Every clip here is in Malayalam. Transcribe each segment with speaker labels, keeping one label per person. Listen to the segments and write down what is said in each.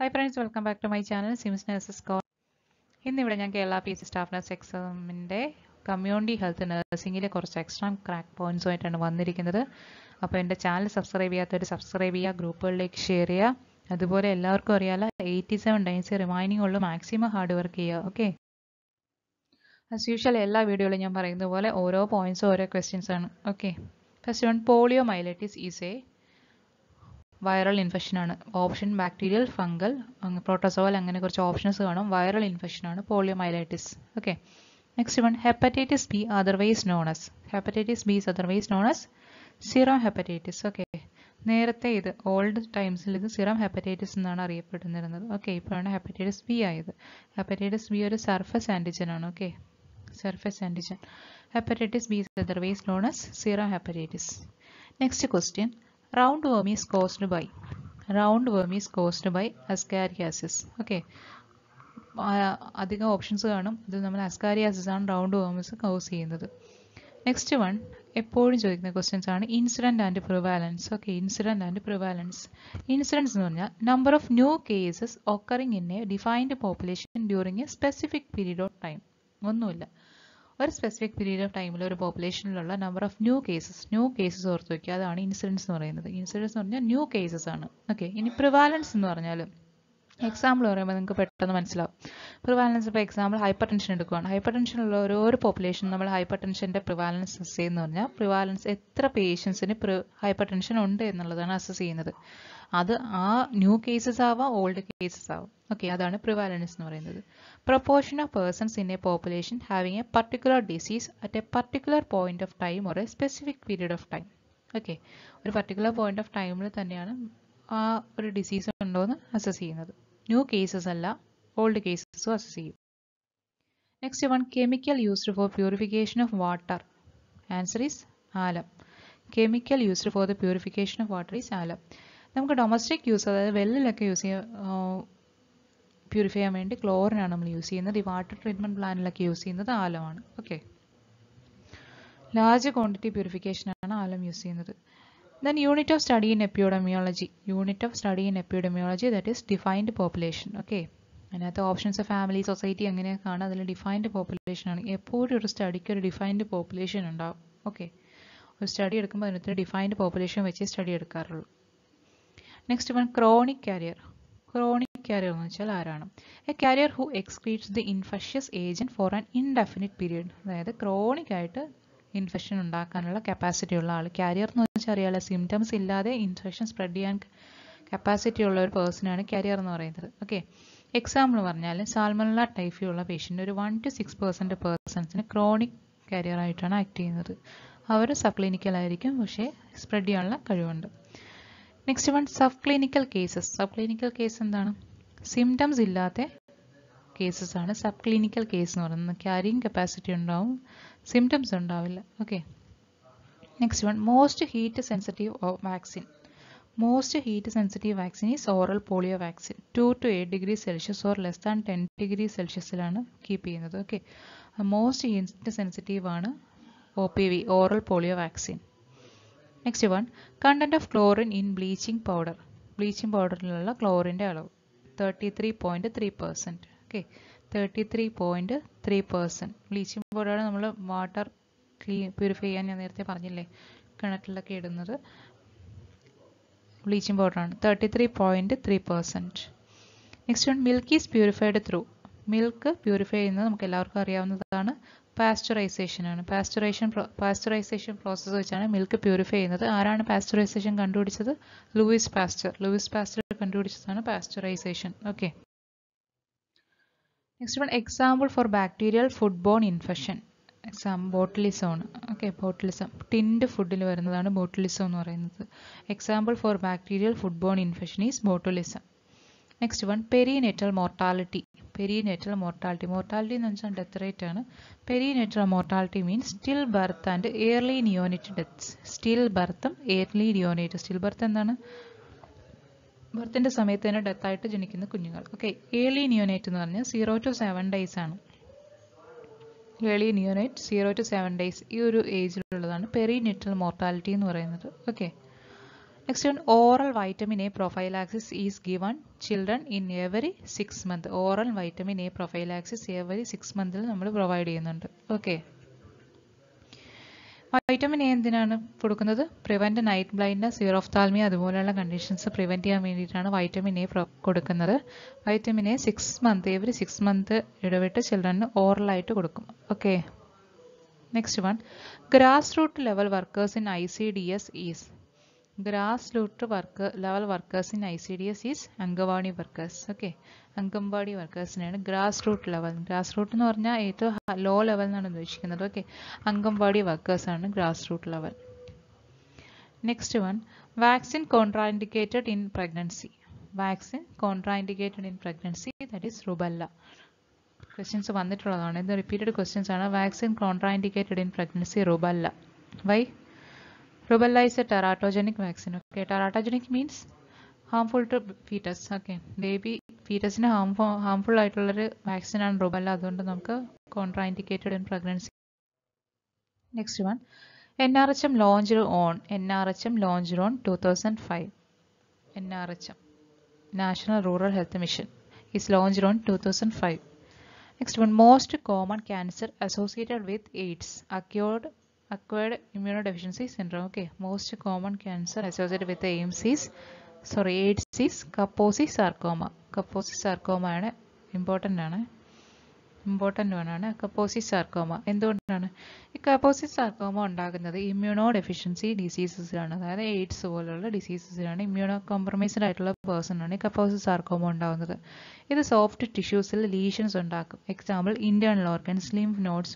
Speaker 1: Hi friends, welcome back to my channel Sims Nurses Call. ഇന്നിവിടെ ഞാൻ കേരള PSC സ്റ്റാഫ് നഴ്സ് എക്സാമിൻ്റെ കമ്മ്യൂണിറ്റി ഹെൽത്ത് നഴ്സിംഗിലെ കുറച്ച് എക്സ്ട്രാ ക്രാക്ക് പോയിന്റ്സുമായിട്ടാണ് വന്നിരിക്കുന്നത്. അപ്പോൾ എൻ്റെ ചാനൽ സബ്സ്ക്രൈബ് ചെയ്യാത്തവർ സബ്സ്ക്രൈബ് ചെയ്യുക, ഗ്രൂപ്പുകളിലേക്ക് ഷെയർ ചെയ്യുക. അതുപോലെ എല്ലാവർക്കും അറിയാലോ 87 ഡേയ്സ് റിമൈനിങ് ഉള്ളൂ, മാക്സിമം ഹാർഡ് വർക്ക് ചെയ്യുക. ഓക്കെ, ആസ് യൂഷ്വൽ എല്ലാ വീഡിയോയിലും ഞാൻ പറയുന്നത് പോലെ ഓരോ പോയിന്റ്സും ഓരോ ക്വസ്റ്റ്യൻസ് ആണ്. Okay, first one, poliomyelitis is a viral infection ആണ്. ഓപ്ഷൻ ബാക്ടീരിയൽ, ഫംഗൽ, പ്രോട്ടോസോവൽ, അങ്ങനെ കുറച്ച് ഓപ്ഷൻസ് കാണും. വൈറൽ ഇൻഫെക്ഷൻ ആണ് poliomyelitis. Okay, next one, hepatitis B otherwise known as. Hepatitis B is otherwise known as serum hepatitis. Okay, നേരത്തെ ഇത് ഓൾഡ് ടൈംസിൽ ഇത് സിറം ഹെപ്പറ്റൈറ്റിസ് എന്നാണ് അറിയപ്പെട്ടിരുന്നത്. ഓക്കെ, ഇപ്പോഴാണ് ഹെപ്പറ്റൈറ്റിസ് ബി ആയത്. ഹെപ്പറ്റൈറ്റിസ് ബി ഒരു സർഫസ് ആൻറ്റിജൻ ആണ്. Okay, surface antigen. Hepatitis B is otherwise known as serum hepatitis. Next question, roundworm is caused by ascariasis. Okay, അധികം ഓപ്ഷൻസ് കാണും. ഇത് നമ്മൾ അസ്കാരിയാസിസ് ആണ് റൗണ്ട് വേർമസ് കോസ് ചെയ്യുന്നത്. നെക്സ്റ്റ് വൺ, എപ്പോഴും ചോദിക്കുന്ന ക്വസ്റ്റ്യൻസ് ആണ് incident and prevalence. Okay, incident and prevalence. Incidence എന്ന് പറഞ്ഞാൽ number of new cases occurring in a defined population during A specific period of time. ഒന്നുമില്ല, ഒരു സ്പെസിഫിക് പീരീഡ് ഓഫ് ടൈമിൽ ഒരു പോപ്പുലേഷനിലുള്ള നമ്പർ ഓഫ് ന്യൂ കേസസ് ഓർത്ത് വയ്ക്കുക. അതാണ് ഇൻസിഡൻസ് എന്ന് പറയുന്നത്. ഇൻസിഡൻസ് എന്ന് പറഞ്ഞാൽ ന്യൂ കേസസ് ആണ്. ഓക്കെ, ഇനി പ്രിവാലൻസ് എന്ന് പറഞ്ഞാൽ എക്സാമ്പിൾ പറയുമ്പോൾ നിങ്ങൾക്ക് പെട്ടെന്ന് മനസ്സിലാവും. പ്രിവാലൻസ് ഇപ്പോൾ എക്സാമ്പിൾ ഹൈപ്പർ ടെൻഷൻ എടുക്കുകയാണ്. ഹൈപ്പർ ടെൻഷനുള്ള ഓരോ പോപ്പുലേഷൻ നമ്മൾ ഹൈപ്പർ ടെൻഷൻ്റെ പ്രിവാലൻസ് അസസ് ചെയ്യുന്ന പറഞ്ഞാൽ പ്രിവാലൻസ് എത്ര പേഷ്യൻസിന് ഹൈപ്പർ ടെൻഷൻ ഉണ്ട് എന്നുള്ളതാണ് അസസ് ചെയ്യുന്നത്. അത് ആ ന്യൂ കേസസ് ആവാം, ഓൾഡ് കേസസ് ആവാം. ഓക്കെ, അതാണ് പ്രിവാലൻസ് എന്ന് പറയുന്നത്. Proportion of persons in a population having a particular disease at a particular point of time or a specific period of time. Okay, ഒരു പർട്ടിക്കുലർ പോയിന്റ് ഓഫ് ടൈമിൽ തന്നെയാണ് ആ ഒരു ഡിസീസ് ഉണ്ടോ എന്ന് അസസ് ചെയ്യുന്നത്. ന്യൂ കേസസ് അല്ല, ഓൾഡ് കേസസും അസസ് ചെയ്യും. Next one, chemical used for purification of water. Answer is alum. Chemical used for the purification of water is alum. നമുക്ക് ഡൊമസ്റ്റിക് യൂസ്, അതായത് വെള്ളിലൊക്കെ പ്യൂരിഫൈ ചെയ്യാൻ വേണ്ടി ക്ലോറിനാണ് നമ്മൾ യൂസ് ചെയ്യുന്നത്. ഈ വാട്ടർ ട്രീറ്റ്മെൻറ്റ് പ്ലാന്റിലൊക്കെ യൂസ് ചെയ്യുന്നത് ആലമാണ്. ഓക്കെ, ലാർജ് ക്വാണ്ടിറ്റി പ്യൂരിഫിക്കേഷനാണ് ആലം യൂസ് ചെയ്യുന്നത്. Then unit of study in epidemiology. Unit of study in epidemiology that is defined population. Okay, അതിനകത്ത് ഓപ്ഷൻസ് ഫാമിലി, സൊസൈറ്റി അങ്ങനെയൊക്കെയാണ്. അതിൽ ഡിഫൈൻഡ് പോപ്പുലേഷൻ ആണ്. എപ്പോഴും ഒരു സ്റ്റഡിക്ക് ഒരു ഡിഫൈൻഡ് പോപ്പുലേഷൻ ഉണ്ടാവും. ഓക്കെ, ഒരു സ്റ്റഡി എടുക്കുമ്പോൾ അതിനകത്ത് ഡിഫൈൻഡ് പോപ്പുലേഷൻ വെച്ച് സ്റ്റഡി എടുക്കാറുള്ളൂ. Next one, chronic carrier. Chronic carrier എന്ന് വെച്ചാൽ ആരാണ്? A carrier who excretes the infectious agent for an indefinite period. അതായത് ക്രോണിക് ആയിട്ട് ഇൻഫെക്ഷൻ ഉണ്ടാക്കാനുള്ള കപ്പാസിറ്റി ഉള്ള ആൾ. കാരിയർ എന്ന് വെച്ചാൽ അറിയാലോ, സിംറ്റംസ് ഇല്ലാതെ ഇൻഫെക്ഷൻ സ്പ്രെഡ് ചെയ്യാൻ കപ്പാസിറ്റി ഉള്ള ഒരു പേഴ്സണാണ് കാരിയർ എന്ന് പറയുന്നത്. ഓക്കെ, എക്സാമ്പിൾ പറഞ്ഞാൽ സാൽമണല്ല ടൈഫി ഉള്ള പേഷ്യൻ്റ് ഒരു 1 to 6% പേഴ്സൺസിന് ക്രോണിക് കാരിയർ ആയിട്ടാണ് ആക്ട് ചെയ്യുന്നത്. അവർ സബ് ക്ലിനിക്കൽ ആയിരിക്കും, പക്ഷേ സ്പ്രെഡ് ചെയ്യാനുള്ള കഴിവുണ്ട്. Next one, subclinical cases. Subclinical case എന്താണ്? സിംറ്റംസ് ഇല്ലാത്ത കേസസ് ആണ് സബ് ക്ലിനിക്കൽ കേസ് എന്ന് പറയുന്നത്. ക്യാരിങ് കപ്പാസിറ്റി ഉണ്ടാവും, സിംറ്റംസ് ഉണ്ടാവില്ല. Okay, next one, most heat sensitive vaccine. Most heat sensitive vaccine is oral polio vaccine. 2 to 8 degree Celsius or less than 10 degree Celsiusലാണ് കീപ്പ് ചെയ്യുന്നത്. ഓക്കെ, മോസ്റ്റ് ഹീറ്റ് സെൻസിറ്റീവ് ആണ് OPV, oral polio vaccine. Next one, content of chlorine in bleaching powder. Bleaching പൗഡറിലുള്ള ക്ലോറിൻ്റെ അളവ് 33.3%. ഓക്കെ, 33.3%. ബ്ലീച്ചിങ് പൗഡറാണ് നമ്മൾ വാട്ടർ പ്യൂരിഫൈ ചെയ്യാൻ ഞാൻ നേരത്തെ പറഞ്ഞില്ലേ, കിണറ്റിലൊക്കെ ഇടുന്നത് ബ്ലീച്ചിങ് പൗഡറാണ്. 33.3%. Next one, milk is purified through. Milk purify ചെയ്യുന്നത് നമുക്ക് എല്ലാവർക്കും അറിയാവുന്നതാണ്, പാസ്ചറൈസേഷൻ ആണ്. പാസ്ചറൈസേഷൻ പ്രോസസ്സ് വെച്ചാണ് മിൽക്ക് പ്യൂരിഫൈ ചെയ്യുന്നത്. ആരാണ് പാസ്ചറൈസേഷൻ കണ്ടുപിടിച്ചത്? ലൂയിസ് പാസ്ചർ കണ്ടുപിടിച്ചതാണ് pasteurization. Okay, next one, example for bacterial food borne infection. Botulism ആണ്. ഓക്കെ, ബോട്ടുലിസം ടിൻഡ് ഫുഡിൽ വരുന്നതാണ് ബോട്ടുലിസം എന്ന് പറയുന്നത്. Example for bacterial food borne infection is botulism. Next one, perinatal mortality. Mortality എന്ന് വെച്ചാൽ ഡെത്ത് റേറ്റ് ആണ്. Perinatal mortality means stillbirth and early neonate deaths. Still ബർത്തും എയർലി നിയോനേറ്റ്. സ്റ്റിൽ ബർത്ത് എന്താണ്? ബർത്തിൻ്റെ സമയത്ത് തന്നെ ഡെത്തായിട്ട് ജനിക്കുന്ന കുഞ്ഞുങ്ങൾ. ഓക്കെ, ഏർലി നിയോനേറ്റ് എന്ന് പറഞ്ഞാൽ 0 to 7 days ആണ്. ഏർലി നിയോനേറ്റ് 0 to 7 days ഈ ഒരു ഏജിലുള്ളതാണ് പെരിനേറ്റൽ മോർട്ടാലിറ്റി എന്ന് പറയുന്നത്. Okay, Next one, oral vitamin A prophylaxis is given children in every 6 months. Oral vitamin A prophylaxis every 6 months നമ്മൾ പ്രൊവൈഡ് ചെയ്യുന്നുണ്ട്. ഓക്കെ, വൈറ്റമിൻ എ എന്തിനാണ് കൊടുക്കുന്നത്? Prevent night blindness, xerophthalmia അതുപോലെയുള്ള കണ്ടീഷൻസ് പ്രിവെന്റ് ചെയ്യാൻ വേണ്ടിയിട്ടാണ് വൈറ്റമിൻ എ കൊടുക്കുന്നത്. Vitamin A 6 months every 6 months ഇടവിട്ട് ചിൽഡ്രന് ഓറലായിട്ട് കൊടുക്കും. Okay, next one, grass root level workers in ICDS is. Grass root level workers in ICDS is anganwadi workers. Okay, anganwadi വർക്കേഴ്സിനാണ് grass root level. Grass root എന്ന് പറഞ്ഞാൽ ഏറ്റവും ലോ ലെവൽ എന്നാണ് ഉദ്ദേശിക്കുന്നത്. ഓക്കെ, അംഗൻവാടി വർക്കേഴ്സാണ് grass root level. Next one, vaccine contraindicated in pregnancy. Vaccine contraindicated in pregnancy, that is rubella. Questions വന്നിട്ടുള്ളതാണ്, ഇത് റിപ്പീറ്റഡ് ക്വസ്റ്റ്യൻസ് ആണ്. Vaccine contraindicated in pregnancy, rubella. Why? Rubella is a teratogenic vaccine. Okay, teratogenic means harmful to fetus. Okay, baby fetusന് harmful ആയിട്ടുള്ളൊരു വാക്സിൻ ആണ് റുബല്ല. അതുകൊണ്ട് നമുക്ക് contraindicated in pregnancy. Next one, NRHM launched on 2005. NRHM, National Rural Health Mission, is launched on 2005. Next one, most common cancer associated with AIDS, acquired immunodeficiency syndrome. Okay, most common cancer associated with the AIDS is Kaposi sarcoma. Kaposi sarcoma ആണ് ഇമ്പോർട്ടൻ്റ് ആണ് കപ്പോസി സാർക്കോമ. എന്തുകൊണ്ടാണ് ഈ കപ്പോസി സാർക്കോമ ഉണ്ടാകുന്നത്? ഇമ്മ്യൂണോ ഡെഫിഷ്യൻസി ഡിസീസസിലാണ്, അതായത് എയ്ഡ്സ് പോലുള്ള ഡിസീസസിലാണ്. ഇമ്മ്യൂണോ കോംപ്രമൈസ്ഡ് ആയിട്ടുള്ള പേഴ്സണാണ് ഈ കപ്പോസി സാർക്കോമ ഉണ്ടാകുന്നത്. ഇത് സോഫ്റ്റ് ടിഷ്യൂസിൽ ലീഷൻസ് ഉണ്ടാക്കും. Example, internal organs, lymph nodes,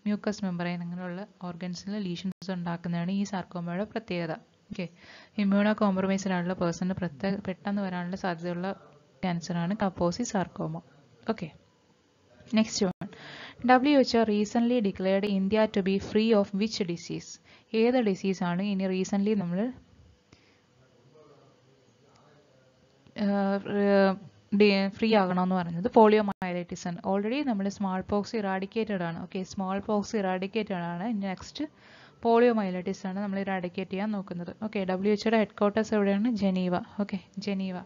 Speaker 1: mucus membrane അങ്ങനെയുള്ള ഓർഗൻസിൽ ലീഷൻസ് ഉണ്ടാക്കുന്നതാണ് ഈ സാർക്കോമയുടെ പ്രത്യേകത. ഓക്കെ, ഇമ്മ്യൂണോ കോംപ്രമൈസ്ഡ് ആയിട്ടുള്ള പേഴ്സണിന് പെട്ടെന്ന് വരാനുള്ള സാധ്യതയുള്ള ക്യാൻസറാണ് Kaposi sarcoma. Okay, next one, WHO recently declared India to be free of which disease? ഏത് ഡിസീസാണ് ഇനി റീസെൻ്റ്ലി നമ്മൾ ഫ്രീ ആകണമെന്ന് പറയുന്നത്? പോളിയോ മൈലൈറ്റിസ് ആണ്. ഓൾറെഡി നമ്മൾ സ്മാൾ പോക്സ് ഇറാഡിക്കേറ്റഡ് ആണ്. ഓക്കെ, സ്മാൾ പോക്സ് ഇറാഡിക്കേറ്റഡ് ആണ്. നെക്സ്റ്റ് പോളിയോ മൈലൈറ്റിസ് ആണ് നമ്മൾ ഇറാഡിക്കേറ്റ് ചെയ്യാൻ നോക്കുന്നത്. ഓക്കെ, WHO ഹെഡ് ക്വാർട്ടേഴ്സ് എവിടെയാണ്? Geneva. Okay, Geneva.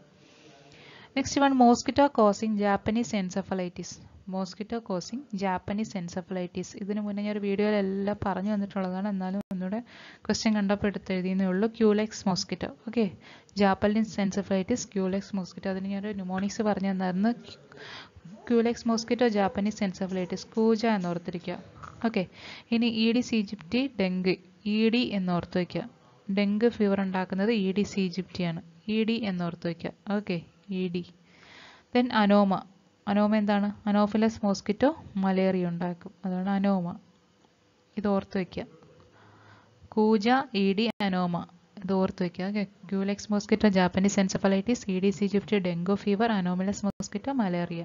Speaker 1: Next one, mosquito causing Japanese encephalitis. Mosquito causing Japanese encephalitis. ഇതിന് മുന്നേ ഞാൻ ഒരു വീഡിയോയിലെല്ലാം പറഞ്ഞു തന്നിട്ടുള്ളതാണ്, എന്നാലും ഒന്നുകൂടെ ക്വസ്റ്റ്യൻ കണ്ടപ്പോൾ എടുത്തെഴുതിയെന്നേ ഉള്ളൂ. Culex mosquito. Okay, Japanese encephalitis, Culex mosquito. അതിന് ഞാനൊരു ന്യൂമോണിക്സ് പറഞ്ഞു തന്നായിരുന്നു. ക്യൂലെക്സ് മോസ്കിറ്റോ, ജാപ്പനീസ് എൻസെഫലൈറ്റിസ്, കൂജ എന്നോർത്തിരിക്കുക. ഓക്കെ, ഇനി ഈഡിസ് ഈജിപ്റ്റി, ഡെങ്ക്. ED എന്നോർത്ത് വയ്ക്കുക. ഡെങ്ക് ഫീവർ ഉണ്ടാക്കുന്നത് ഈഡിസ് ഈജിപ്റ്റിയാണ്. ED എന്നോർത്ത് വയ്ക്കുക. Okay, ED. ദെൻ അനോമ. അനോമ എന്താണ്? അനോഫിലസ് മോസ്കിറ്റോ മലേറിയ ഉണ്ടാക്കും, അതാണ് അനോമ. ഇത് ഓർത്ത് വയ്ക്കുക. കൂജ, ED, അനോമ, ഇത് ഓർത്ത് വയ്ക്കുക. Okay, Culex mosquito, Japanese encephalitis, Aedes aegypti, dengue fever, Anopheles mosquito malaria.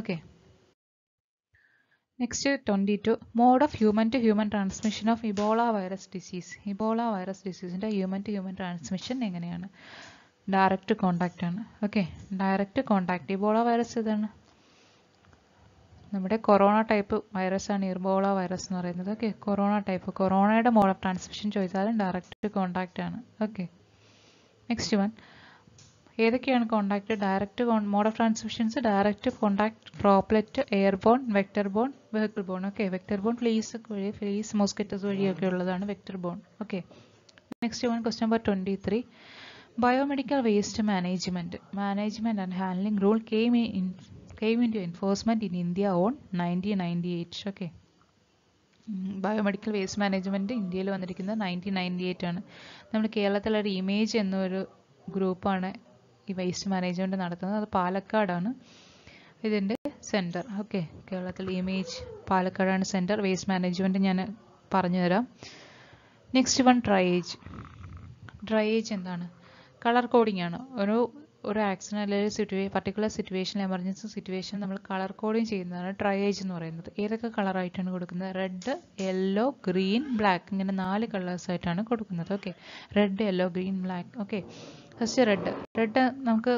Speaker 1: Okay, next 22, mode of human to human transmission of Ebola virus disease. Ebola virus ഡിസീസിൻ്റെ ഹ്യൂമൻ ടു ഹ്യൂമൻ ട്രാൻസ്മിഷൻ എങ്ങനെയാണ്? ഡയറക്റ്റ് കോണ്ടാക്റ്റ് ആണ്. Okay, direct contact. Ebola virus ഇതാണ് നമ്മുടെ കൊറോണ ടൈപ്പ് വൈറസ് ആണ് ഇബോള വൈറസ് എന്ന് പറയുന്നത്. Okay, corona type. കൊറോണയുടെ മോഡ് ഓഫ് ട്രാൻസ്മിഷൻ ചോദിച്ചാലും ഡയറക്റ്റ് കോണ്ടാക്റ്റ് ആണ്. ഓക്കെ, നെക്സ്റ്റ് വൺ, ഏതൊക്കെയാണ് contact? Direct mode of transmissions, direct contact, droplet, airborne, vector borne, vehicle borne. Okay, vector borne fleas വഴി, ഫ്ലീസ് മോസ്കിറ്റോസ് വഴിയൊക്കെ ഉള്ളതാണ് vector borne. Okay, next one, question number 23, biomedical waste management and handling rule came into enforcement in India on 1998. Okay, biomedical waste management ഇന്ത്യയിൽ വന്നിരിക്കുന്നത് 1998 ആണ്. നമ്മുടെ കേരളത്തിലൊരു ഇമേജ് എന്നൊരു ഗ്രൂപ്പാണ് ഈ വേസ്റ്റ് മാനേജ്മെന്റ് നടത്തുന്നത്. അത് പാലക്കാടാണ് ഇതിൻ്റെ സെൻറ്റർ. ഓക്കെ, കേരളത്തിൽ ഇമേജ് പാലക്കാടാണ് സെൻറ്റർ. വേസ്റ്റ് മാനേജ്മെന്റ് ഞാൻ പറഞ്ഞു തരാം. നെക്സ്റ്റ് വൺ, ഡ്രയേജ് എന്താണ്? കളർ കോഡിംഗ് ആണ്. ഒരു ആക്സിഡന്റ് അല്ലെങ്കിൽ പർട്ടിക്കുലർ സിറ്റുവേഷൻ, എമർജൻസി സിറ്റുവേഷൻ നമ്മൾ കളർ കോഡിങ് ചെയ്യുന്നതാണ് ഡ്രയേജ് എന്ന് പറയുന്നത്. ഏതൊക്കെ കളറായിട്ടാണ് കൊടുക്കുന്നത്? റെഡ്, യെല്ലോ, ഗ്രീൻ, ബ്ലാക്ക്, ഇങ്ങനെ 4 കളേഴ്സ് ആയിട്ടാണ് കൊടുക്കുന്നത്. Okay, red, yellow, green, black. Okay, first red നമുക്ക്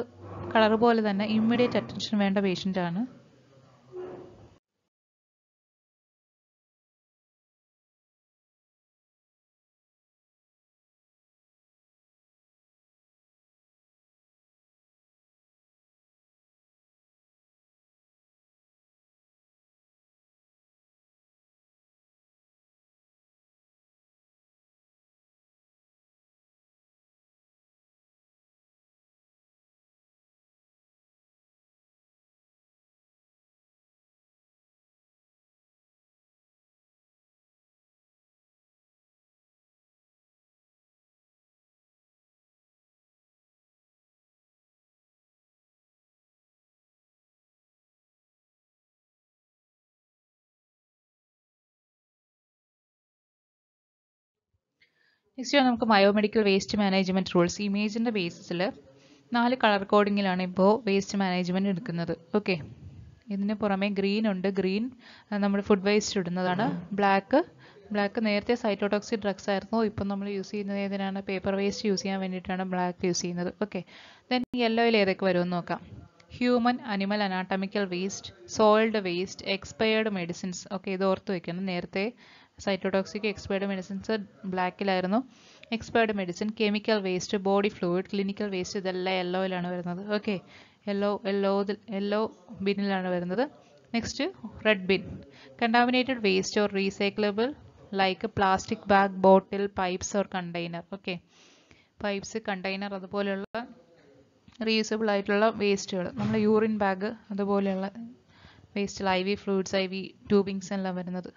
Speaker 1: കളർ പോലെ തന്നെ ഇമ്മീഡിയറ്റ് അറ്റൻഷൻ വേണ്ട പേഷ്യൻ്റ് ആണ്. നെക്സ്റ്റ് നമുക്ക് ബയോമെഡിക്കൽ വേസ്റ്റ് മാനേജ്മെൻറ്റ് റൂൾസ്. ഇമേജിൻ്റെ ബേസിസിൽ 4 കളർ കോഡിങ്ങിലാണ് ഇപ്പോൾ വേസ്റ്റ് മാനേജ്മെൻറ്റ് എടുക്കുന്നത്. ഓക്കെ, ഇതിന് പുറമെ ഗ്രീൻ ഉണ്ട്. ഗ്രീൻ നമ്മുടെ ഫുഡ് വേസ്റ്റ് ഇടുന്നതാണ്. ബ്ലാക്ക് നേരത്തെ സൈറ്റോടോക്സിക് ഡ്രഗ്സ് ആയിരുന്നു. ഇപ്പം നമ്മൾ യൂസ് ചെയ്യുന്നത് ഏതിനാണ്? പേപ്പർ വേസ്റ്റ് യൂസ് ചെയ്യാൻ വേണ്ടിയിട്ടാണ് ബ്ലാക്ക് യൂസ് ചെയ്യുന്നത്. ഓക്കെ, ദെൻ യെല്ലോയിൽ ഏതൊക്കെ വരുമെന്ന് നോക്കാം. Human animal anatomical waste, soiled waste, expired medicines. Okay, ഇത് ഓർത്ത് വയ്ക്കണം. നേരത്തെ സൈറ്റോടോക്സിക് എക്സ്പയർഡ് മെഡിസിൻസ് ബ്ലാക്കിലായിരുന്നു. Expired medicine, chemical waste, body fluid, clinical waste ഇതെല്ലാം യെല്ലോയിലാണ് വരുന്നത്. ഓക്കെ, യെല്ലോ ബിന്നിലാണ് വരുന്നത്. Next red bin, contaminated waste or recyclable like plastic bag, bottle, pipes or container. Okay, pipes, container അതുപോലെയുള്ള റീയൂസബിൾ ആയിട്ടുള്ള വേസ്റ്റുകൾ. നമ്മൾ യൂറിൻ ബാഗ് അതുപോലെയുള്ള വേസ്റ്റുകൾ, IV ഫ്ലൂയിഡ്സ്, IV ട്യൂബിങ്സ് എല്ലാം വരുന്നത്.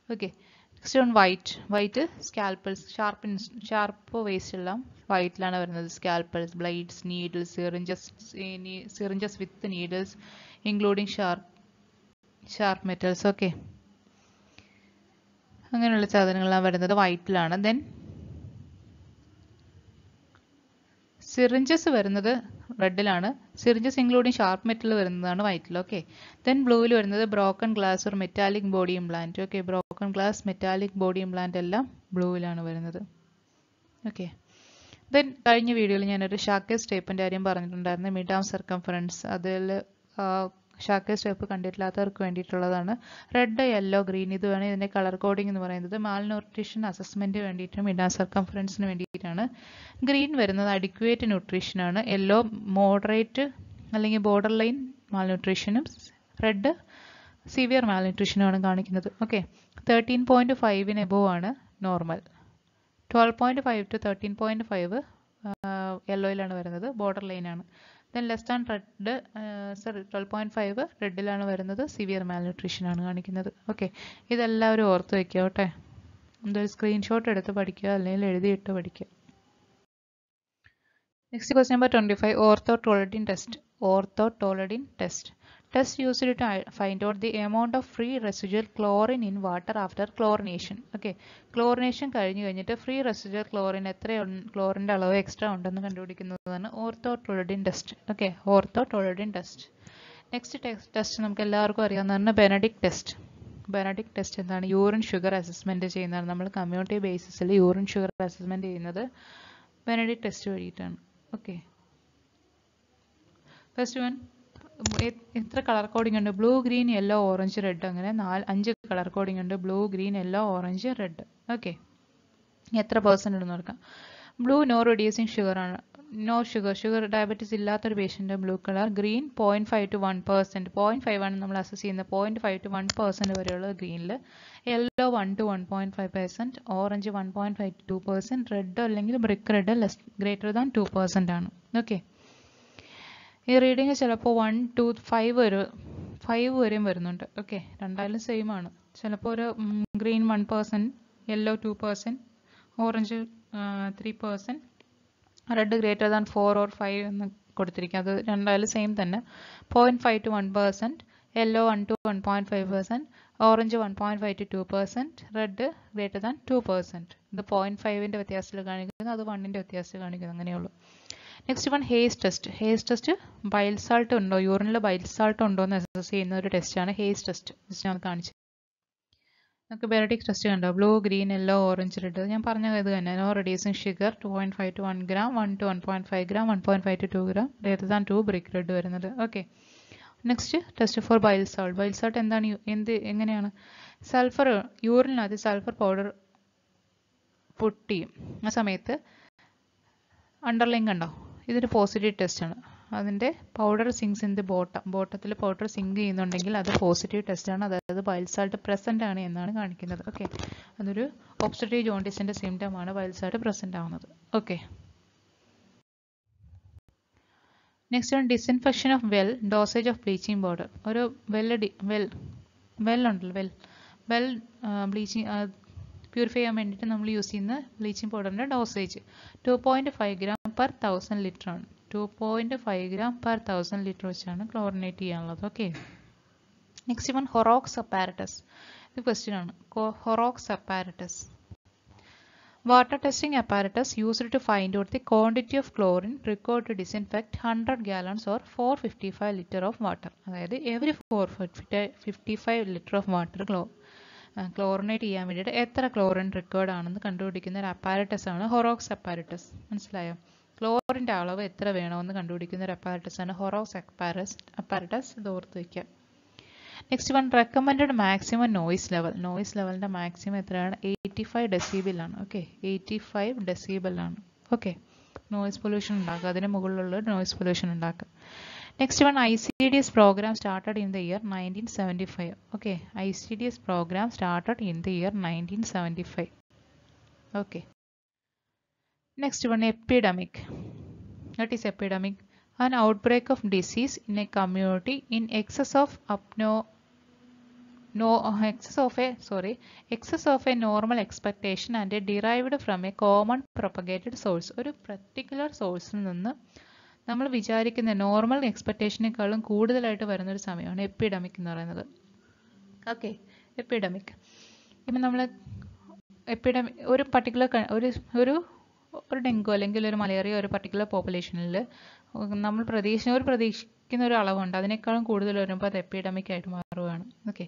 Speaker 1: Okay, next on white scalpels, sharp waste എല്ലാം വൈറ്റിലാണ് വരുന്നത്. Scalpels, blades, needles, syringes with needles including sharp metals. Okay, അങ്ങനെയുള്ള സാധനങ്ങളാണ് വരുന്നത് വൈറ്റിലാണ്. ദെൻ സിറിഞ്ചസ് വരുന്നത് റെഡിലാണ്. സിറിഞ്ചസ് ഇൻക്ലൂഡിങ് ഷാർപ്പ് മെറ്റൽ വരുന്നതാണ് വൈറ്റിൽ. ഓക്കെ, ദെൻ ബ്ലൂവിൽ വരുന്നത് broken glass or metallic body implant. Okay, broken glass, metallic body implant എല്ലാം ബ്ലൂവിലാണ് വരുന്നത്. ഓക്കെ, ദെൻ കഴിഞ്ഞ വീഡിയോയിൽ ഞാനൊരു ഷാക്കേഴ്സ് ടേപ്പിൻ്റെ കാര്യം പറഞ്ഞിട്ടുണ്ടായിരുന്നു. മിഡ് ആം സർക്കംഫറൻസ്, അതിൽ ഷാക്കേഴ്സ് ടേപ്പ് കണ്ടിട്ടില്ലാത്തവർക്ക് വേണ്ടിയിട്ടുള്ളതാണ്. റെഡ്, യെല്ലോ, ഗ്രീൻ ഇതുമാണ് ഇതിൻ്റെ കളർ കോഡിംഗ് എന്ന് പറയുന്നത്. മാൽ ന്യൂട്രീഷൻ അസസ്മെൻറ്റ് വേണ്ടിയിട്ട് മിഡ് ആം സർക്കംഫറൻസിന് വേണ്ടിയിട്ടാണ്. ഗ്രീൻ വരുന്നത് അഡിക്വേറ്റ് ന്യൂട്രീഷനാണ്. യെല്ലോ മോഡറേറ്റ് അല്ലെങ്കിൽ ബോർഡർ ലൈൻ മാൽ ന്യൂട്രീഷനും, റെഡ് സിവിയർ മാൽ ന്യൂട്രീഷനുമാണ് കാണിക്കുന്നത്. ഓക്കെ, 13.5 എബോവ് ആണ് നോർമൽ. 12.5 to 13.5 യെല്ലോയിലാണ് വരുന്നത്, ബോർഡർ ലൈനാണ്. ദെൻ ലെസ് ദാൻ റെഡ്, 12.5 റെഡിലാണ് വരുന്നത്, സിവിയർ മാൽ ന്യൂട്രീഷൻ ആണ് കാണിക്കുന്നത്. ഓക്കെ, ഇതെല്ലാവരും ഓർത്ത് വയ്ക്കുക കേട്ടെ. എന്തൊരു സ്ക്രീൻഷോട്ട് എടുത്ത് പഠിക്കുക അല്ലെങ്കിൽ എഴുതിയിട്ട് പഠിക്കുക. Next question number 25, orthotolidine test. Test used to find out the amount of free residual chlorine in water after chlorination. Okay, chlorination കഴിഞ്ഞിട്ട് ഫ്രീ റെസിഡ്യുവൽ ക്ലോറിൻ എത്ര ക്ലോറിൻ്റെ അളവ് എക്സ്ട്രാ ഉണ്ടെന്ന് കണ്ടുപിടിക്കുന്നതാണ് orthotolidine test. Okay, orthotolidine test. Next test നമുക്ക് എല്ലാവർക്കും അറിയാവുന്നതാണ് ബെനഡിക്ട് ടെസ്റ്റ്. ബെനഡിക്ട് ടെസ്റ്റ് എന്താണ്? യൂറിൻ ഷുഗർ അസസ്മെൻറ്റ് ചെയ്യുന്നതാണ്. നമ്മൾ കമ്മ്യൂണിറ്റി ബേസിസിൽ യൂറിൻ ഷുഗർ അസസ്മെൻറ്റ് ചെയ്യുന്നത് ബെനഡിക്ട് ടെസ്റ്റ് വഴിയിട്ടാണ്. ഓക്കെ, ഫസ്റ്റ് വൺ, എത്ര കളർ കോഡിംഗ് ഉണ്ട്? Blue, green, yellow, orange, red. അങ്ങനെ 5 കളർ കോഡിംഗ് ഉണ്ട്. Blue, green, yellow, orange, red. Okay, എത്ര പെർസെൻ്റ് ഉണ്ടെന്ന് നോക്കാം. ബ്ലൂ നോ റെഡ്യൂസിങ് ഷുഗർ ആണ്. നോ ഷുഗർ ഡയബറ്റീസ് ഇല്ലാത്തൊരു patient blue colour. Green 0.5 to 1%. 0.5 ആണ് നമ്മൾ അസസ് ചെയ്യുന്നത്. 0.5 to 1% വരെയുള്ളത് ഗ്രീനിൽ. Yellow 1 to 1.5%. Orange 1.5 to 2%. Red അല്ലെങ്കിൽ ബ്രിക്ക് റെഡ് ഗ്രേറ്റർ ദാൻ 2% ആണ്. ഓക്കെ, ഈ റീഡിങ് ചിലപ്പോൾ 1 to 5 വരെയും വരുന്നുണ്ട്. ഓക്കെ, രണ്ടായാലും സെയിം ആണ്. ചിലപ്പോൾ ഒരു green 1%, yellow 2%, orange 3%, red greater than 4 or 5 എന്ന് കൊടുത്തിരിക്കുക. അത് രണ്ടായാലും സെയിം തന്നെ. 0.5 to 1%, yellow 1 to 1.5%, orange 1.5 to 2%, red greater than 2%. ഇത് 0.5ൻ്റെ വ്യത്യാസത്തിൽ കാണിക്കുന്നത്, അത് 1ൻ്റെ വ്യത്യാസത്തിൽ കാണിക്കുന്നത്, അങ്ങനെയുള്ളൂ. Next one Hay's test. Bile salt ഉണ്ടോ, യൂറിനിൽ ബൈൽ സാൾട്ട് ഉണ്ടോ എന്ന് അസസ് ചെയ്യുന്ന ഒരു ടെസ്റ്റാണ് ഹേസ് ടെസ്റ്റ്. ഞാൻ കാണിച്ചു. നമുക്ക് ബെനഡിക്ട് ടെസ്റ്റ് കണ്ടോ? Blue, green, yellow, orange, red. ഞാൻ പറഞ്ഞത് ഇത് തന്നെ. No reducing sugar 2.5 to 1 gram, 1 to 1.5 gram, 1.5 to 2 gram, greater than 2 brick red വരുന്നത്. Okay, next test for bile salt എന്താണ്? എങ്ങനെയാണ്? സൾഫർ, യൂറിനകത്ത് സൾഫർ പൗഡർ പുട്ട് ചെയ്യും. ആ സമയത്ത് അണ്ടർലൈൻ കണ്ടോ? ഇതൊരു പോസിറ്റീവ് ടെസ്റ്റാണ്. അതിൻ്റെ പൗഡർ സിങ്സ് ഇൻ ദി ബോട്ടത്തിൽ പൗഡർ സിങ്ക് ചെയ്യുന്നുണ്ടെങ്കിൽ അത് പോസിറ്റീവ് ടെസ്റ്റാണ്. അതായത് ബൈൽ സാൾട്ട് പ്രസൻ്റ് ആണ് എന്നാണ് കാണിക്കുന്നത്. ഓക്കെ, അതൊരു ഒബ്സ്ട്രക്റ്റീവ് ജോണ്ടിസിൻ്റെ സിംറ്റമാണ് ബൈൽ സാൾട്ട് പ്രസൻ്റ് ആവുന്നത്. Okay, next one disinfection of well, dosage of bleaching powder. ഒരു വെൽ ബ്ലീച്ചിങ് പ്യൂരിഫൈ ചെയ്യാൻ വേണ്ടിയിട്ട് നമ്മൾ യൂസ് ചെയ്യുന്ന ബ്ലീച്ചിങ് പൗഡറിൻ്റെ ഡോസേജ് 2.5 gram per 1000 ലിറ്റർ ആണ്. 2.5 gram per 1000 ലിറ്റർ വെച്ചാണ് ക്ലോറിനേറ്റ് ചെയ്യാനുള്ളത്. Okay, next one Horrocks apparatus. ഇത് ക്വസ്റ്റ്യൻ ആണ്. Horrocks apparatus Water testing apparatus used to find out the quantity of chlorine required to disinfect 100 gallons or 455 liter of water. അതായത് every 455 liter of water chlorinate ചെയ്യാൻ വേണ്ടിയിട്ട് എത്ര ക്ലോറിൻ റിക്വയർഡ് ആണെന്ന് കണ്ടുപിടിക്കുന്ന ഒരു അപ്പാരറ്റസ് ആണ് ഹൊറോക്സ് അപ്പാരറ്റസ്. മനസ്സിലായോ? ക്ലോറിൻ്റെ അളവ് എത്ര വേണമെന്ന് കണ്ടുപിടിക്കുന്ന ഒരു അപ്പാരറ്റസ് ആണ് ഹൊറോക്സ് അപ്പാരറ്റസ്. ഇത് ഓർത്ത് വയ്ക്കുക. Next one, recommended maximum noise level. Noise ലെവലിൻ്റെ മാക്സിമം എത്രയാണ്? 85 ഡെസിബിൾ ആണ്. ഓക്കെ, 85 ഡെസിബിൾ ആണ്. ഓക്കെ, നോയ്സ് പൊല്യൂഷൻ ഉണ്ടാക്കുക, അതിന് മുകളിലുള്ള നോയ്സ് പൊല്യൂഷൻ ഉണ്ടാക്കുക. Next one, ICDS program started in the year 1975. Okay, ICDS program started in the year 1975. Okay. Next one, epidemic. What is epidemic? An outbreak of disease in a community in excess of a normal expectation and derived from a common propagated source. ഒരു particular sourceൽ നിന്ന് നമ്മൾ വിചാരിക്കുന്ന നോർമൽ എക്സ്പെക്റ്റേഷനേക്കാളും കൂടുതലായിട്ട് വരുന്നൊരു സമയമാണ് എപ്പിഡമിക് എന്ന് പറയുന്നത്. Okay, epidemic. ഇപ്പം നമ്മൾ ഒരു പർട്ടിക്കുലർ ഒരു ഡെങ്കു അല്ലെങ്കിൽ ഒരു മലേറിയ ഒരു പർട്ടിക്കുലർ പോപ്പുലേഷനിൽ നമ്മൾ പ്രതീക്ഷിക്കുന്ന ഒരു അളവുണ്ട്, അതിനേക്കാളും കൂടുതൽ വരുമ്പോൾ അത് എപ്പിഡമിക് ആയിട്ട് മാറുകയാണ്. ഓക്കെ,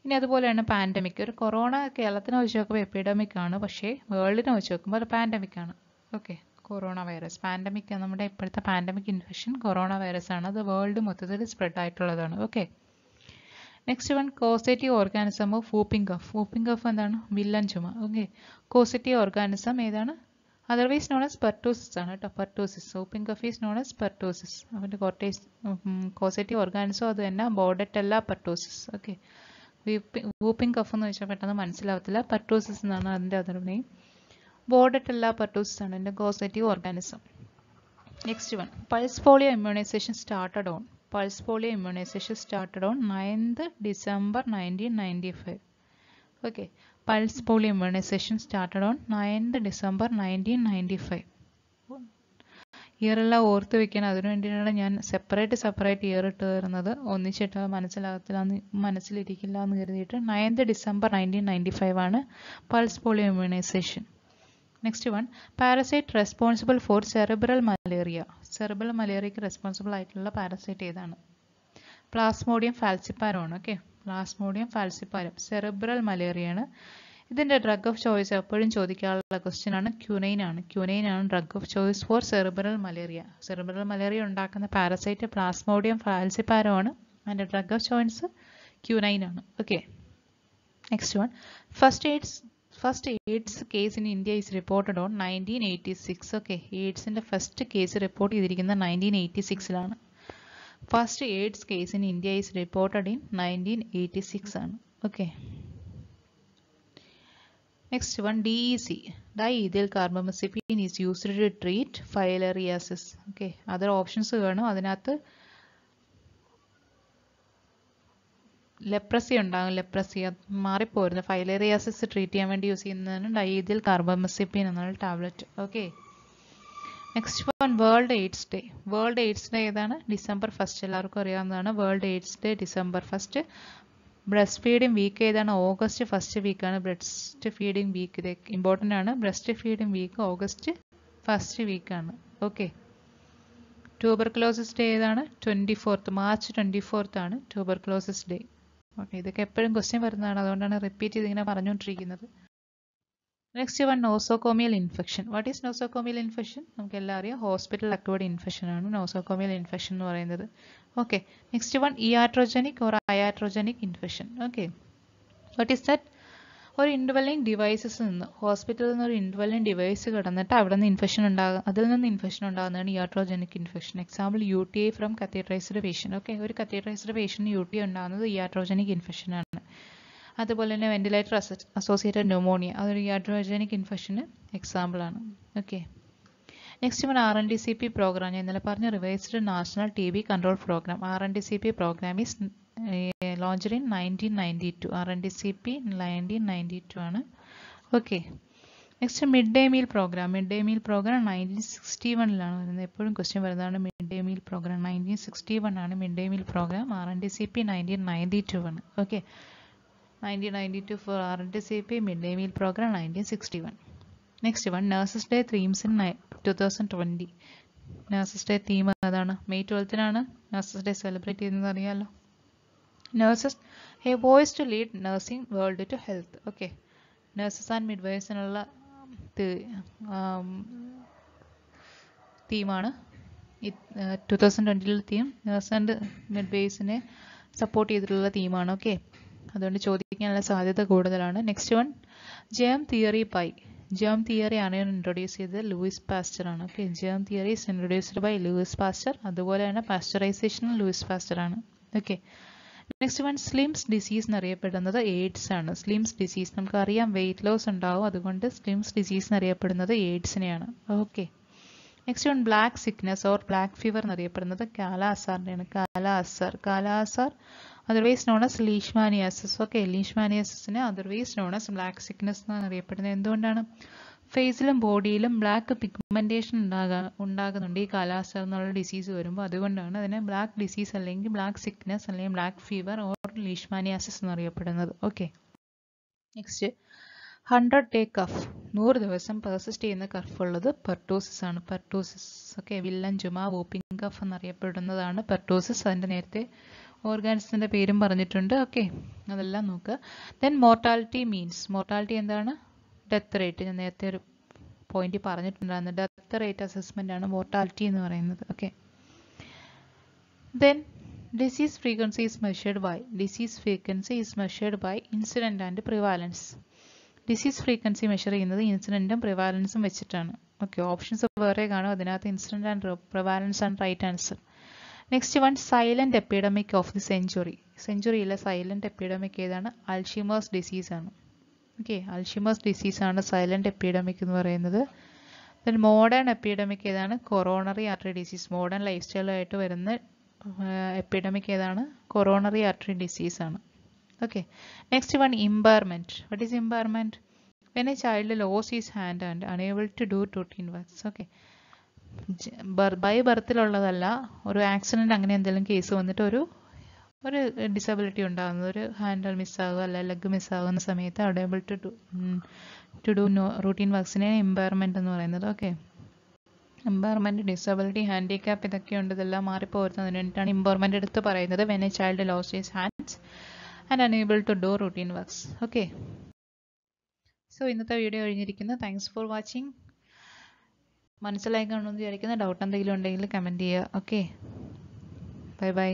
Speaker 1: ഇനി അതുപോലെയാണ് പാൻഡമിക്. ഒരു കൊറോണ കേരളത്തിനെ വെച്ച് നോക്കുമ്പോൾ എപ്പിഡമിക് ആണ്, പക്ഷേ വേൾഡിനെ വെച്ച് നോക്കുമ്പോൾ അത് പാൻഡമിക് ആണ്. ഓക്കെ, കൊറോണ വൈറസ് പാൻഡമിക്, നമ്മുടെ ഇപ്പോഴത്തെ പാൻഡമിക് ഇൻഫെക്ഷൻ കൊറോണ വൈറസ് ആണ്. അത് വേൾഡ് മൊത്തത്തിൽ സ്പ്രെഡ് ആയിട്ടുള്ളതാണ്. Okay, next one, causative organism of whooping cough. Whooping cough എന്താണ്? വില്ലൻ ചുമ. ഓക്കെ, കോസേറ്റീവ് ഓർഗാനിസം ഏതാണ്? അതർവൈസ് നോൺ ആസ് പെർട്ടൂസിസ് ആണ് കേട്ടോ. Pertussis, whooping cough is known as pertussis. അവൻ്റെ കോസേറ്റീവ് ഓർഗാനിസം അത് തന്നെ Bordetella pertussis. Okay, whooping cough എന്ന് വെച്ചാൽ പെട്ടെന്ന് മനസ്സിലാവത്തില്ല. പെർട്ടൂസിസ് എന്നാണ് അതിൻ്റെ അതർ നെയിം. ബോർഡറ്റെല്ല പെർട്ടൂസിസ് ആണ് എൻ്റെ causative organism. Next one, pulse polio immunisation started on. Pulse polio immunisation started on 9th December 1995. Okay, pulse polio immunisation started on 9th December 1995. ഇയറെല്ലാം ഓർത്ത് വെക്കാൻ, അതിനു വേണ്ടിയിട്ടാണ് ഞാൻ സെപ്പറേറ്റ് ഇയർ ഇട്ട് തരുന്നത്. ഒന്നിച്ചിട്ട് മനസ്സിലിരിക്കില്ല എന്ന് കരുതിയിട്ട് 9th December 1995 ആണ് pulse polio immunization. Next one, parasite responsible for cerebral malaria. Cerebral മലേറിയക്ക് റെസ്പോൺസിബിൾ ആയിട്ടുള്ള പാരസൈറ്റ് ഏതാണ്? പ്ലാസ്മോഡിയം ഫാൽസിപ്പാരം ആണ്. ഓക്കെ, പ്ലാസ്മോഡിയം ഫാൽസിപ്പാരം സെറിബ്രൽ മലേറിയാണ്. ഇതിൻ്റെ ഡ്രഗ് ഓഫ് ചോയ്സ് എപ്പോഴും ചോദിക്കാനുള്ള ക്വസ്റ്റ്യൻ ആണ് ക്യൂനൈൻ ആണ്. ക്യൂനൈൻ ആണ് drug of choice for cerebral malaria. Cerebral malaria ഉണ്ടാക്കുന്ന പാരസൈറ്റ് പ്ലാസ്മോഡിയം ഫാൽസിപ്പാരം ആണ്. അതിൻ്റെ ഡ്രഗ് ഓഫ് ചോയ്സ് ക്യൂനൈൻ ആണ്. Okay, next one, first AIDS case in India is reported on 1986. Okay, എയ്ഡ്സിൻ്റെ ഫസ്റ്റ് കേസ് റിപ്പോർട്ട് ചെയ്തിരിക്കുന്നത് 1986 first AIDS case in India is reported in 1986 ആണ്. Okay, next one, DEC diethyl carbamazepine is used to treat filariasis. Okay, other options കാണും. അതിനകത്ത് ലെപ്രസി ഉണ്ടാകും. ലെപ്രസി മാറിപ്പോരുന്നു. ഫൈലേറിയാസിസ് ട്രീറ്റ് ചെയ്യാൻ വേണ്ടി യൂസ് ചെയ്യുന്നതാണ് ഡൈഇഥൈൽ കാർബമസെപ്പിൻ എന്നുള്ള tablet. Okay, next one, world AIDS day. World AIDS day ഏതാണ്? December 1. എല്ലാവർക്കും അറിയാവുന്നതാണ് world AIDS day December 1. Breast feeding week ഏതാണ്? August 1st വീക്കാണ് ബ്രസ്റ്റ് ഫീഡിംഗ് വീക്ക്. ഇത് ഇമ്പോർട്ടൻ്റ് ആണ്. Breast feeding week August 1st വീക്കാണ്. ഓക്കെ, ട്യൂബർക്ലോസിസ് ഡേ ഏതാണ്? March 24th ആണ് ട്യൂബർക്ലോസിസ് ഡേ. ഓക്കെ, ഇതൊക്കെ എപ്പോഴും ക്വസ്റ്റ്യൻ വരുന്നതാണ്, അതുകൊണ്ടാണ് റിപ്പീറ്റ് ചെയ്തിങ്ങനെ പറഞ്ഞുകൊണ്ടിരിക്കുന്നത്. Next one, nosocomial infection. What is nosocomial infection? നമുക്ക് എല്ലാം അറിയാം, ഹോസ്പിറ്റൽ അക്വേർഡ് ഇൻഫെക്ഷൻ ആണ് നോസോകോമിയൽ ഇൻഫെക്ഷൻ എന്ന് പറയുന്നത്. Okay, next one, iatrogenic or iatrogenic infection. Okay, what is that? ഒരു ഇൻഡ്വെല്ലിംഗ് ഡിവൈസസ് നിന്ന് ഹോസ്പിറ്റലിൽ നിന്ന് ഒരു ഇൻഡ്വെല്ലിംഗ് ഡിവൈസ് കിടന്നിട്ട് അവിടെ നിന്ന് ഇൻഫെക്ഷൻ ഉണ്ടാകും, അതിൽ നിന്ന് ഇൻഫെക്ഷൻ ഉണ്ടാകുന്നതാണ് iatrogenic infection. Example UTI from catheterised patient. Okay, ഒരു കത്തീഡ്രൈസ്ഡ് പേഷ്യൻ്റ് UTI ഉണ്ടാകുന്നത് ഇയാട്രോജനിക് ഇൻഫെക്ഷൻ ആണ്. അതുപോലെ തന്നെ വെന്റിലേറ്റർ അസോസിയേറ്റഡ് ന്യൂമോണിയ, അതൊരു ഇയാട്രോജനിക് ഇൻഫെക്ഷന് എക്സാമ്പിൾ ആണ്. Okay, next one, RNDCP programme. ഞാൻ ഇന്നലെ പറഞ്ഞ revised national TB control programme. RNDCP programme is launched in 1992. RNDCP 1992 ആണ്. Okay, next mid day meal programme. Mid day meal programme 1961 വരുന്നത്. എപ്പോഴും ക്വസ്റ്റ്യൻ വരുന്നതാണ് മിഡ് ഡേ മീൽ പ്രോഗ്രാം. 1961 ആണ് mid day meal programme. RNDCP 1992 ആണ്. Okay, 1992 for RNDCP, midday meal program 1961. Next one nurses day themes in 2020. Nurses day theme അതാണ്. മെയ് 12-നാണ് നഴ്സസ് ഡേ സെലിബ്രേറ്റ് ചെയ്യുന്നത് അറിയാമല്ലോ. Nurses a voice to lead nursing world to health. Okay, nurses and മിഡ്വൈഫേഴ്സിനുള്ള തീമാണ് ഈ 2020 തീം. നഴ്സ് ആൻഡ് മിഡ്വൈഫേഴ്സിനെ സപ്പോർട്ട് ചെയ്തിട്ടുള്ള തീമാണ്. ഓക്കെ, അതുകൊണ്ട് ചോദിക്കാനുള്ള സാധ്യത കൂടുതലാണ്. Next one germ theory by. Germ theory ആണ് ഇൻട്രൊഡ്യൂസ് ചെയ്തത് ലൂയിസ് പാസ്റ്റർ ആണ്. Okay, germ theory is introduced by Louis Pasteur. അതുപോലെ തന്നെ പാസ്റ്ററൈസേഷൻ ലൂയിസ് പാസ്റ്റർ ആണ്. Okay, next one slims disease എന്നറിയപ്പെടുന്നത് എയ്ഡ്സ് ആണ്. സ്ലിംസ് ഡിസീസ് നമുക്കറിയാം വെയിറ്റ് ലോസ് ഉണ്ടാവും, അതുകൊണ്ട് സ്ലിംസ് ഡിസീസ് എന്നറിയപ്പെടുന്നത് എയ്ഡ്സിനെയാണ്. Okay, next one black sickness or black fever എന്നറിയപ്പെടുന്നത് കാല അസാറിനെയാണ്. Kala azar otherwise known as leishmaniasis. Okay, ലീഷ്മാനിയാസിസിനെ otherwise known as black sickness എന്നാണ് അറിയപ്പെടുന്നത്. എന്തുകൊണ്ടാണ്? ഫേസിലും ബോഡിയിലും ബ്ലാക്ക് പിഗ്മെന്റേഷൻ ഉണ്ടാകുന്നുണ്ട് ഈ കാലാവസ്ഥ എന്നുള്ള ഡിസീസ് വരുമ്പോൾ. അതുകൊണ്ടാണ് അതിനെ ബ്ലാക്ക് ഡിസീസ് അല്ലെങ്കിൽ ബ്ലാക്ക് സിക്നസ് അല്ലെങ്കിൽ ബ്ലാക്ക് ഫീവർ ഓർ ലീഷ്മാനിയാസിസ് എന്നറിയപ്പെടുന്നത്. Okay, next 100-day cough. 100 ദിവസം പെർസിസ്റ്റ് ചെയ്യുന്ന കഫ് ഉള്ളത് പെർട്ടോസിസ് ആണ്. പെർട്ടോസിസ്. ഓക്കെ, വില്ലൻ ചുമ, വോപ്പിംഗ് കഫ് എന്നറിയപ്പെടുന്നതാണ് പെർട്ടോസിസ്. അതിൻ്റെ നേരത്തെ ഓർഗാനിസത്തിൻ്റെ പേരും പറഞ്ഞിട്ടുണ്ട്. ഓക്കെ, അതെല്ലാം നോക്കുക. Then mortality means. മോർട്ടാലിറ്റി എന്താണ്? Death rate. ഞാൻ നേരത്തെ ഒരു പോയിന്റ് പറഞ്ഞിട്ടുണ്ടായിരുന്നു. ഡെത്ത് റേറ്റ് അസസ്മെന്റ് ആണ് മോർട്ടാലിറ്റി എന്ന് പറയുന്നത്. Okay, then disease frequency is measured by. Disease frequency is measured by incident and prevalence. Disease frequency measure ചെയ്യുന്നത് ഇൻസിഡന്റും പ്രിവാലൻസും വെച്ചിട്ടാണ്. ഓക്കെ, ഓപ്ഷൻസ് വേറെ കാണും, അതിനകത്ത് ഇൻസിഡന്റ് ആൻഡ് പ്രിവാലൻസ് ആണ് right answer. Next one silent epidemic of the century. സെഞ്ചുറിയിലെ സൈലന്റ് എപ്പിഡമിക് ഏതാണ്? അൾഷിമേഴ്സ് ഡിസീസ് ആണ്. ഓക്കെ, അൾഷിമേഴ്സ് ഡിസീസ് ആണ് സൈലന്റ് എപ്പിഡമിക് എന്ന് പറയുന്നത്. ദെൻ മോഡേൺ എപ്പിഡമിക് ഏതാണ്? Coronary artery disease. Modern life സ്റ്റൈലായിട്ട് വരുന്ന എപ്പിഡമിക് ഏതാണ്? കൊറോണറി ആർട്ടറി ഡിസീസ് ആണ്. Okay, next one impairment. What is impairment? When a child loses his hand and unable to do routine works. Okay, by ബർത്തിലുള്ളതല്ല, ഒരു ആക്സിഡന്റ് അങ്ങനെ എന്തെങ്കിലും കേസ് വന്നിട്ട് ഒരു ഡിസബിലിറ്റി ഉണ്ടാകുന്നത്, ഒരു ഹാൻഡ് മിസ്സാകുക അല്ല ലെഗ് മിസ്സാകുന്ന സമയത്ത് അൺഎബിൾ ടു ഡു റൂട്ടീൻ വർക്ക്സിനെയാണ് ഇമ്പയർമെന്റ് എന്ന് പറയുന്നത്. ഓക്കെ, ഇമ്പയർമെന്റ്, ഡിസബിലിറ്റി, ഹാൻഡിക്യാപ്പ് ഇതൊക്കെയുണ്ട്, ഇതെല്ലാം മാറിപ്പോരുന്നതിന് വേണ്ടിയിട്ടാണ് ഇമ്പയർമെന്റ് എടുത്ത് പറയുന്നത്. When a child loss his hands and unable to do routine works. Okay, so ഇന്നത്തെ വീഡിയോ കഴിഞ്ഞിരിക്കുന്നു. Thanks for watching. മനസ്സിലായി കാണുമെന്ന് വിചാരിക്കുന്ന ഡൗട്ട് എന്തെങ്കിലും ഉണ്ടെങ്കിൽ കമൻറ്റ് ചെയ്യുക. Okay, bye by.